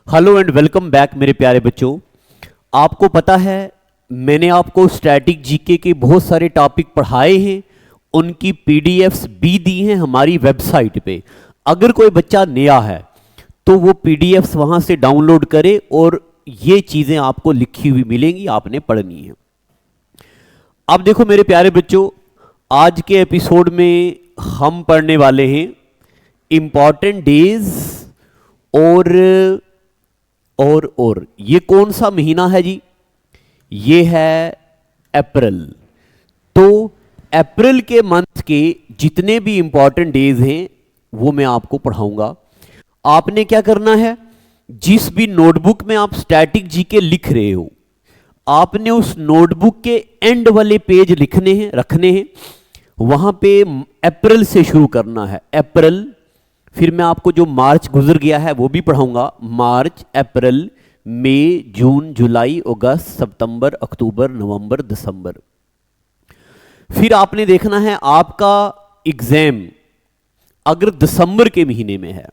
Hello and welcome back मेरे प्यारे बच्चों। आपको पता है मैंने आपको स्टैटिक जीके के बहुत सारे टॉपिक पढ़ाए हैं, उनकी पीडीएफ्स भी दी हैं हमारी वेबसाइट पे। अगर कोई बच्चा नया है तो वो पीडीएफ्स वहां से डाउनलोड करे और ये चीज़ें आपको लिखी हुई मिलेंगी, आपने पढ़नी है। अब देखो मेरे प्यारे बच्चों, आज के एपिसोड में हम पढ़ने वाले हैं इंपॉर्टेंट डेज और ये कौन सा महीना है जी? ये है अप्रैल। तो अप्रैल के मंथ के जितने भी इंपॉर्टेंट डेज हैं वो मैं आपको पढ़ाऊंगा। आपने क्या करना है, जिस भी नोटबुक में आप स्टैटिक जीके लिख रहे हो, आपने उस नोटबुक के एंड वाले पेज लिखने हैं, रखने हैं। वहां पे अप्रैल से शुरू करना है, अप्रैल। फिर मैं आपको जो मार्च गुजर गया है वो भी पढ़ाऊंगा। मार्च, अप्रैल, मई, जून, जुलाई, अगस्त, सितंबर, अक्टूबर, नवंबर, दिसंबर। फिर आपने देखना है आपका एग्जाम अगर दिसंबर के महीने में है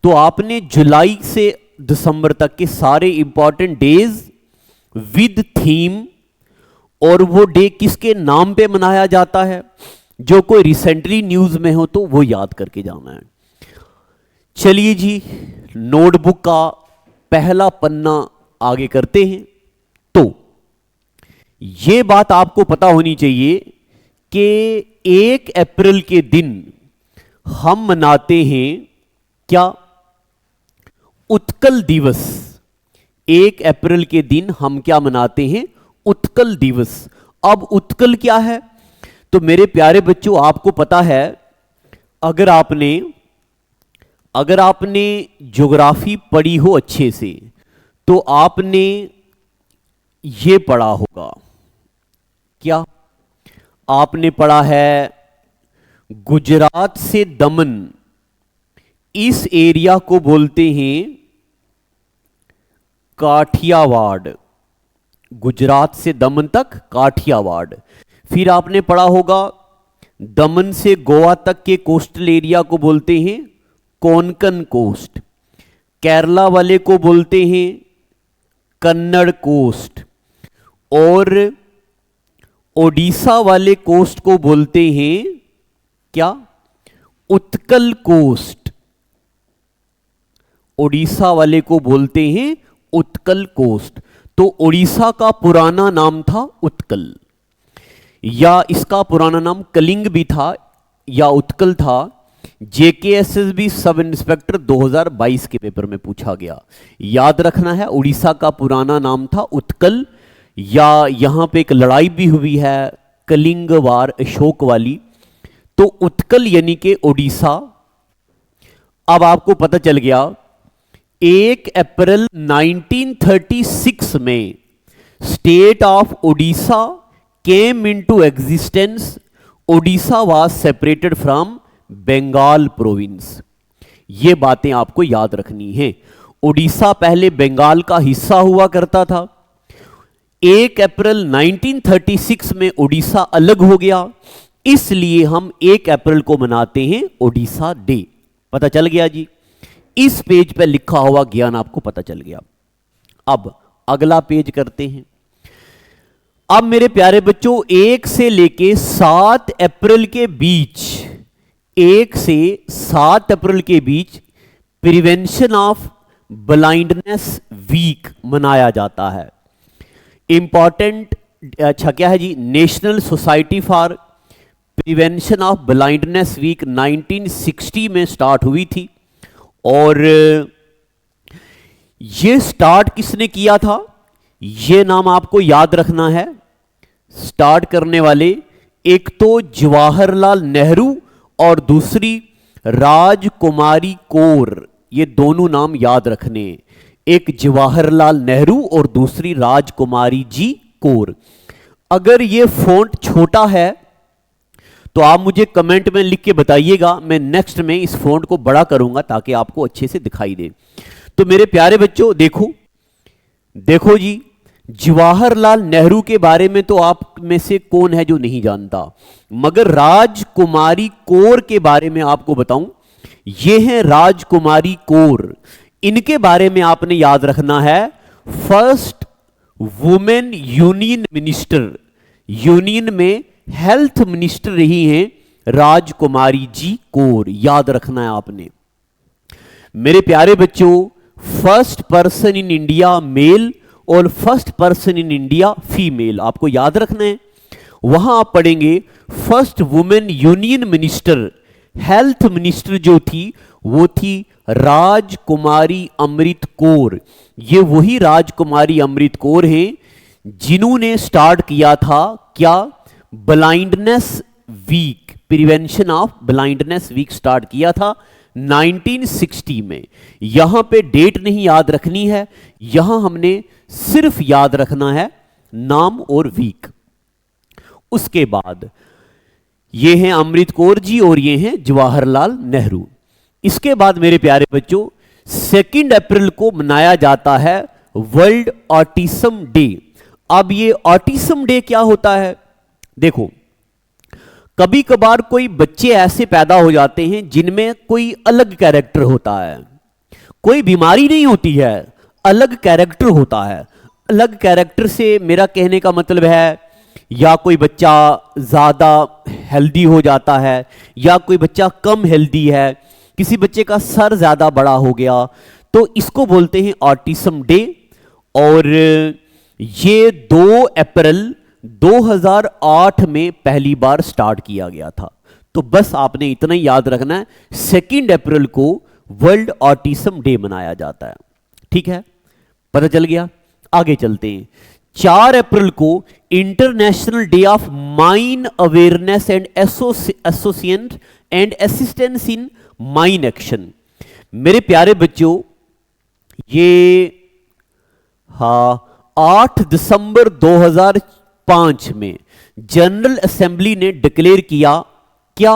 तो आपने जुलाई से दिसंबर तक के सारे इंपॉर्टेंट डेज विद थीम, और वो डे किसके नाम पे मनाया जाता है, जो कोई रिसेंटली न्यूज में हो तो वो याद करके जाना है। चलिए जी, नोटबुक का पहला पन्ना आगे करते हैं। तो ये बात आपको पता होनी चाहिए कि 1 अप्रैल के दिन हम मनाते हैं क्या? उत्कल दिवस। 1 अप्रैल के दिन हम क्या मनाते हैं? उत्कल दिवस। अब उत्कल क्या है? तो मेरे प्यारे बच्चों, आपको पता है, अगर आपने ज्योग्राफी पढ़ी हो अच्छे से तो आपने ये पढ़ा होगा। क्या आपने पढ़ा है? गुजरात से दमन, इस एरिया को बोलते हैं काठियावाड़। गुजरात से दमन तक काठियावाड़। फिर आपने पढ़ा होगा दमन से गोवा तक के कोस्टल एरिया को बोलते हैं कोंकण कोस्ट। केरला वाले को बोलते हैं कन्नड़ कोस्ट, और ओडिशा वाले कोस्ट को बोलते हैं क्या? उत्कल कोस्ट। ओडिशा वाले को बोलते हैं उत्कल कोस्ट। तो ओडिशा का पुराना नाम था उत्कल, या इसका पुराना नाम कलिंग भी था या उत्कल था। जेकेएसएसबी सब इंस्पेक्टर 2022 के पेपर में पूछा गया। याद रखना है, उड़ीसा का पुराना नाम था उत्कल, या यहां पे एक लड़ाई भी हुई है कलिंग वार, अशोक वाली। तो उत्कल यानी कि ओडिशा। अब आपको पता चल गया 1 अप्रैल 1936 में state of Odisha came into existence. Odisha was separated from Bengal province. ये बातें आपको याद रखनी है। ओडिशा पहले बंगाल का हिस्सा हुआ करता था। 1 अप्रैल 1936 में ओडिशा अलग हो गया, इसलिए हम 1 अप्रैल को मनाते हैं ओडिशा डे। पता चल गया जी? इस पेज पे लिखा हुआ ज्ञान आपको पता चल गया। अब अगला पेज करते हैं। अब मेरे प्यारे बच्चों, 1 से लेके 7 अप्रैल के बीच, 1 से 7 अप्रैल के बीच प्रिवेंशन ऑफ ब्लाइंडनेस वीक मनाया जाता है। इंपॉर्टेंट, अच्छा क्या है जी? National society for prevention of blindness week 1960 में स्टार्ट हुई थी। और ये स्टार्ट किसने किया था? ये नाम आपको याद रखना है। स्टार्ट करने वाले एक तो जवाहरलाल नेहरू और दूसरी राजकुमारी कौर। ये दोनों नाम याद रखने, एक जवाहरलाल नेहरू और दूसरी राजकुमारी जी कौर। अगर ये फॉन्ट छोटा है तो आप मुझे कमेंट में लिख के बताइएगा, मैं नेक्स्ट में इस फॉन्ट को बड़ा करूंगा ताकि आपको अच्छे से दिखाई दे। तो मेरे प्यारे बच्चों, देखो जी, जवाहरलाल नेहरू के बारे में तो आप में से कौन है जो नहीं जानता, मगर राजकुमारी कौर के बारे में आपको बताऊं। ये है राजकुमारी कौर। इनके बारे में आपने याद रखना है। First women union minister, union में हेल्थ मिनिस्टर रही हैं राजकुमारी जी कौर, याद रखना है आपने। मेरे प्यारे बच्चों, first person in India male और first person in India female आपको याद रखना है। वहां आप पढ़ेंगे first women union minister, health minister जो थी वो थी राजकुमारी अमृत कौर। ये वही राजकुमारी अमृत कौर हैं जिन्होंने स्टार्ट किया था क्या, blindness week, prevention of blindness week start किया था 1960 में। यहां पे डेट नहीं याद रखनी है, यहां हमने सिर्फ याद रखना है नाम और वीक। उसके बाद ये हैं अमृत कौर जी और ये हैं जवाहरलाल नेहरू। इसके बाद मेरे प्यारे बच्चों 2 अप्रैल को मनाया जाता है वर्ल्ड ऑटिज्म डे। अब ये ऑटिज्म डे क्या होता है, देखो कभी कभार कोई बच्चे ऐसे पैदा हो जाते हैं जिनमें कोई अलग कैरेक्टर होता है, कोई बीमारी नहीं होती है, अलग कैरेक्टर होता है। अलग कैरेक्टर से मेरा कहने का मतलब है या कोई बच्चा ज़्यादा हेल्दी हो जाता है या कोई बच्चा कम हेल्दी है, किसी बच्चे का सर ज़्यादा बड़ा हो गया, तो इसको बोलते हैं ऑटिज्म डे। और ये 2 अप्रैल 2008 में पहली बार स्टार्ट किया गया था। तो बस आपने इतना ही याद रखना है, 2 अप्रैल को वर्ल्ड ऑटिज्म डे मनाया जाता है। ठीक है, पता चल गया। आगे चलते हैं। 4 अप्रैल को international day of mine awareness and association and assistance in mine action. मेरे प्यारे बच्चों, ये 8 दिसंबर 2005 में जनरल असेंबली ने डिक्लेयर किया क्या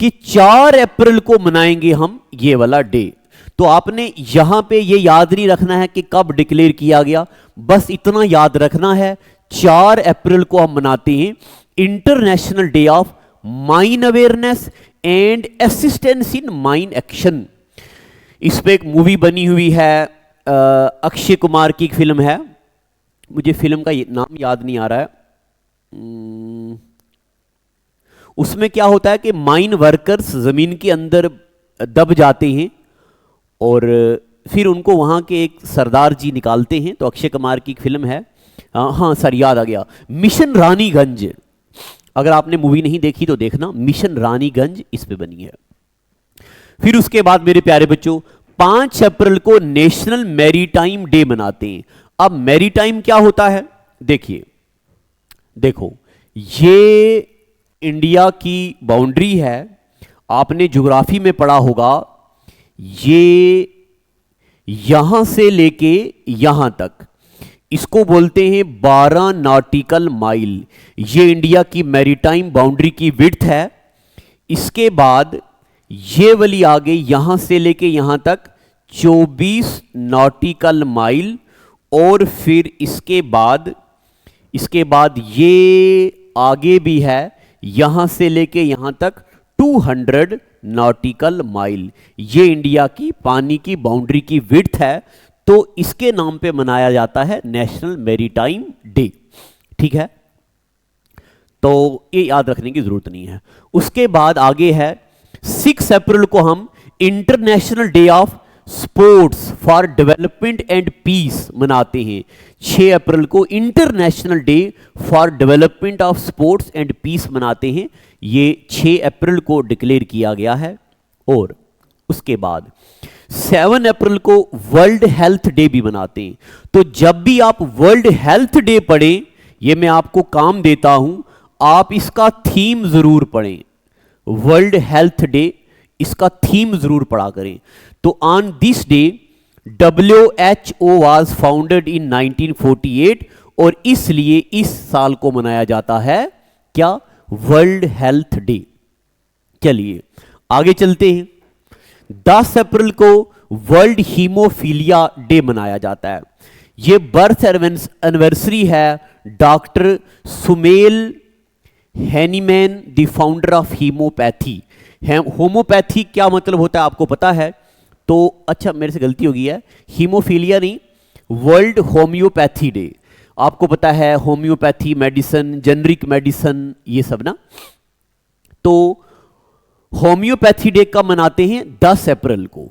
कि 4 अप्रैल को मनाएंगे हम ये वाला डे। तो आपने यहां पे ये याद नहीं रखना है कि कब डिक्लेयर किया गया, बस इतना याद रखना है 4 अप्रैल को हम मनाते हैं international day of mine awareness and assistance in mine action. इस पे एक मूवी बनी हुई है, अक्षय कुमार की एक फिल्म है, मुझे फिल्म का नाम याद नहीं आ रहा है। उसमें क्या होता है कि माइन वर्कर्स जमीन के अंदर दब जाते हैं और फिर उनको वहां के एक सरदार जी निकालते हैं। तो अक्षय कुमार की एक फिल्म है, हाँ सर याद आ गया, मिशन रानीगंज। अगर आपने मूवी नहीं देखी तो देखना, मिशन रानीगंज इस पे बनी है। फिर उसके बाद मेरे प्यारे बच्चों 5 अप्रैल को नेशनल मैरीटाइम डे मनाते हैं। अब मैरीटाइम क्या होता है, देखिए देखो ये इंडिया की बाउंड्री है, आपने ज्योग्राफी में पढ़ा होगा, ये यहां से लेके यहां तक, इसको बोलते हैं 12 नॉटिकल माइल। ये इंडिया की मैरीटाइम बाउंड्री की विड्थ है। इसके बाद ये वाली आगे यहां से लेके यहां तक 24 नॉटिकल माइल, और फिर इसके बाद ये आगे भी है यहां से लेके यहां तक 200 नॉटिकल माइल। ये इंडिया की पानी की बाउंड्री की विड्थ है, तो इसके नाम पे मनाया जाता है नेशनल मैरीटाइम डे। ठीक है, तो ये याद रखने की जरूरत नहीं है। उसके बाद आगे है 6 अप्रैल को हम international day of sports for development and peace मनाते हैं। 6 अप्रैल को international day for development of sports and peace मनाते हैं। ये 6 अप्रैल को डिक्लेयर किया गया है। और उसके बाद 7 अप्रैल को वर्ल्ड हेल्थ डे भी मनाते हैं। तो जब भी आप वर्ल्ड हेल्थ डे पढ़ें, ये मैं आपको काम देता हूं, आप इसका थीम जरूर पढ़ें। वर्ल्ड हेल्थ डे, इसका थीम जरूर पढ़ा करें। तो on this day WHO was founded in 1948, और इसलिए इस साल को मनाया जाता है क्या, वर्ल्ड हेल्थ डे। चलिए आगे चलते हैं। 10 अप्रैल को वर्ल्ड हीमोफीलिया डे मनाया जाता है। यह बर्थ एनिवर्सरी है doctor Samuel Hahnemann, the founder of homeopathy. Homeopathy क्या मतलब होता है आपको पता है, तो अच्छा मेरे से गलती हो गई है, हीमोफीलिया नहीं, वर्ल्ड होम्योपैथी डे। आपको पता है होम्योपैथी मेडिसन, जेनरिक मेडिसन, ये सब ना। तो होम्योपैथी डे कब मनाते हैं? 10 अप्रैल को।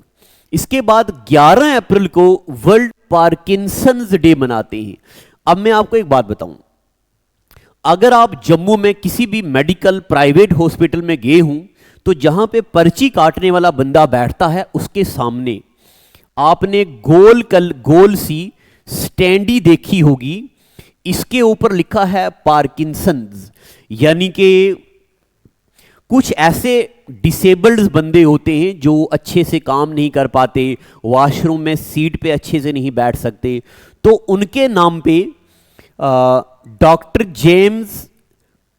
इसके बाद 11 अप्रैल को वर्ल्ड पार्किंसंस डे मनाते हैं। अब मैं आपको एक बात बताऊं, अगर आप जम्मू में किसी भी मेडिकल प्राइवेट हॉस्पिटल में गए हूं, तो जहां पे पर्ची काटने वाला बंदा बैठता है उसके सामने आपने गोल सी स्टैंडी देखी होगी, इसके ऊपर लिखा है पार्किंसंस, यानी कि कुछ ऐसे डिसेबल्ड बंदे होते हैं जो अच्छे से काम नहीं कर पाते, वॉशरूम में सीट पे अच्छे से नहीं बैठ सकते, तो उनके नाम पे डॉक्टर जेम्स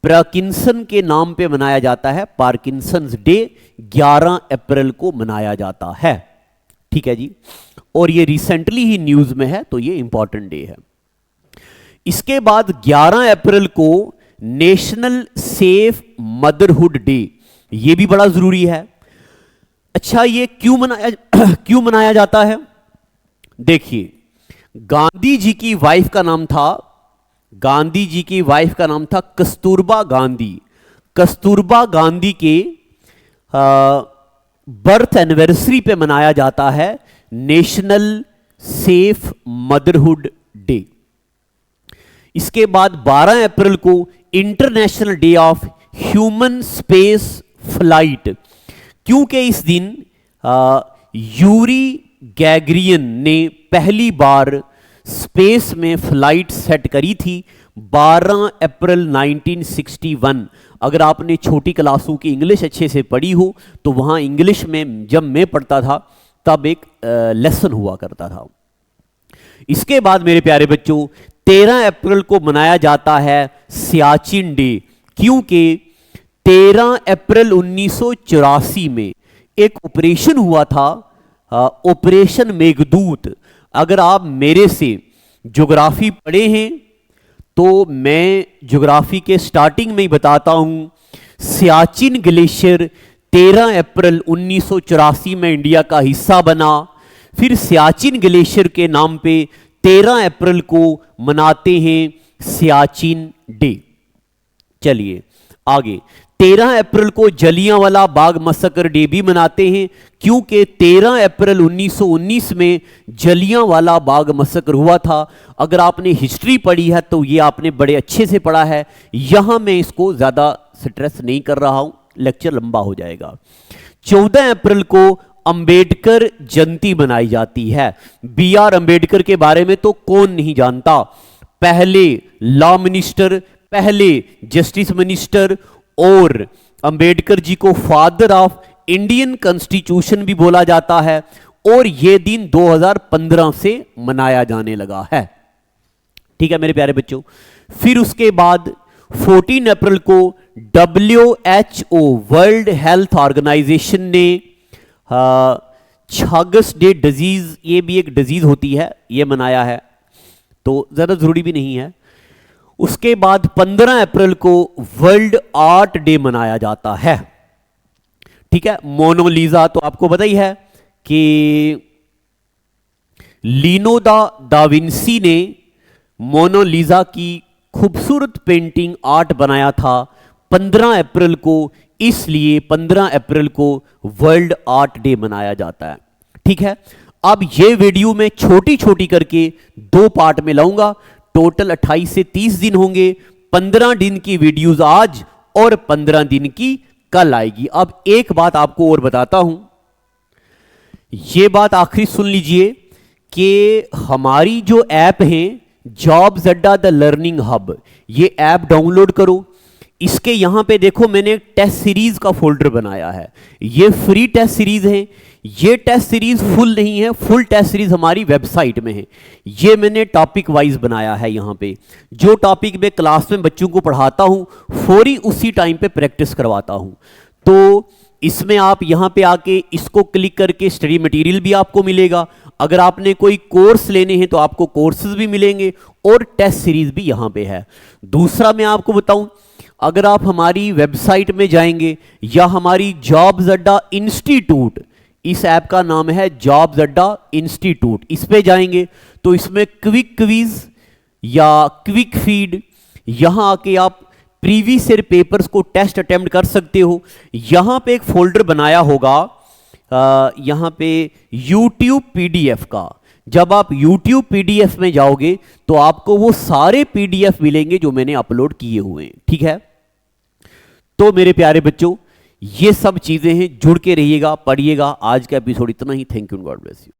पार्किंसन के नाम पे मनाया जाता है पार्किंसंस डे। 11 अप्रैल को मनाया जाता है, ठीक है जी। और ये रिसेंटली ही न्यूज में है, तो ये इंपॉर्टेंट डे है। इसके बाद 11 अप्रैल को नेशनल सेफ मदरहुड डे, ये भी बड़ा जरूरी है। अच्छा ये क्यों मनाया जाता है? देखिए, गांधी जी की वाइफ का नाम था कस्तूरबा गांधी। कस्तूरबा गांधी के बर्थ एनिवर्सरी पे मनाया जाता है नेशनल सेफ मदरहुड डे। इसके बाद 12 अप्रैल को international day of human space flight, क्योंकि इस दिन यूरी गैगरियन ने पहली बार स्पेस में फ्लाइट सेट करी थी 12 अप्रैल 1961। अगर आपने छोटी क्लासों की इंग्लिश अच्छे से पढ़ी हो तो वहां इंग्लिश में जब मैं पढ़ता था तब एक लेसन हुआ करता था। इसके बाद मेरे प्यारे बच्चों 13 अप्रैल को मनाया जाता है सियाचिन डे, क्योंकि 13 अप्रैल 1984 में एक ऑपरेशन हुआ था, ऑपरेशन मेघदूत। अगर आप मेरे से ज्योग्राफी पढ़े हैं तो मैं ज्योग्राफी के स्टार्टिंग में ही बताता हूं, सियाचिन ग्लेशियर 13 अप्रैल 1984 में इंडिया का हिस्सा बना। फिर सियाचिन ग्लेशियर के नाम पे 13 अप्रैल को मनाते हैं सियाचिन डे। चलिए आगे, 13 अप्रैल को जलियांवाला बाग मसकर डे भी मनाते हैं, क्योंकि 13 अप्रैल 1919 में जलियांवाला बाग मसकर हुआ था। अगर आपने हिस्ट्री पढ़ी है तो ये आपने बड़े अच्छे से पढ़ा है, यहां मैं इसको ज्यादा स्ट्रेस नहीं कर रहा हूं, लेक्चर लंबा हो जाएगा। 14 अप्रैल को अंबेडकर जयंती मनाई जाती है। बी आर अंबेडकर के बारे में तो कौन नहीं जानता, पहले लॉ मिनिस्टर, पहले जस्टिस मिनिस्टर, और अंबेडकर जी को फादर ऑफ इंडियन कॉन्स्टिट्यूशन भी बोला जाता है। और यह दिन 2015 से मनाया जाने लगा है, ठीक है मेरे प्यारे बच्चों। फिर उसके बाद 14 अप्रैल को WHO वर्ल्ड हेल्थ ऑर्गेनाइजेशन ने छागस डे डिजीज, ये भी एक डिजीज होती है, ये मनाया है, तो ज्यादा जरूरी भी नहीं है। उसके बाद 15 अप्रैल को वर्ल्ड आर्ट डे मनाया जाता है, ठीक है। मोनालिसा तो आपको पता ही है कि लियोनार्डो दा विंसी ने मोनालिसा की खूबसूरत पेंटिंग आर्ट बनाया था 15 अप्रैल को, इसलिए 15 अप्रैल को वर्ल्ड आर्ट डे मनाया जाता है, ठीक है। अब ये वीडियो मैं छोटी छोटी करके 2 पार्ट में लाऊंगा, टोटल 28 से 30 दिन होंगे। 15 दिन की वीडियोस आज और 15 दिन की कल आएगी। अब एक बात आपको और बताता हूं, यह बात आखिरी सुन लीजिए कि हमारी जो ऐप है जॉब्स अड्डा द लर्निंग हब, ये ऐप डाउनलोड करो। इसके यहां पे देखो मैंने एक टेस्ट सीरीज का फोल्डर बनाया है, ये फ्री टेस्ट सीरीज है। ये टेस्ट सीरीज फुल नहीं है, फुल टेस्ट सीरीज हमारी वेबसाइट में है। ये मैंने टॉपिक वाइज बनाया है, यहां पे जो टॉपिक मैं क्लास में बच्चों को पढ़ाता हूं फौरी उसी टाइम पे प्रैक्टिस करवाता हूं। तो इसमें आप यहां पे आके इसको क्लिक करके स्टडी मटेरियल भी आपको मिलेगा। अगर आपने कोई कोर्स लेने हैं तो आपको कोर्सेज भी मिलेंगे और टेस्ट सीरीज भी यहां पे है। दूसरा मैं आपको बताऊं, अगर आप हमारी वेबसाइट में जाएंगे या हमारी जॉब्स अड्डा इंस्टीट्यूट, इस ऐप का नाम है जॉब्स अड्डा इंस्टीट्यूट। इस पे जाएंगे तो इसमें क्विक क्विज या क्विक फीड, यहां आके आप प्रीवियस ईयर पेपर्स को टेस्ट अटेम्प्ट कर सकते हो। यहां पे एक फोल्डर बनाया होगा, यहां पे YouTube PDF का। जब आप YouTube PDF में जाओगे तो आपको वो सारे PDF मिलेंगे जो मैंने अपलोड किए हुए हैं, ठीक है। तो मेरे प्यारे बच्चों, ये सब चीजें हैं, जुड़ के रहिएगा, पढ़िएगा। आज का एपिसोड इतना ही। Thank you, God bless you.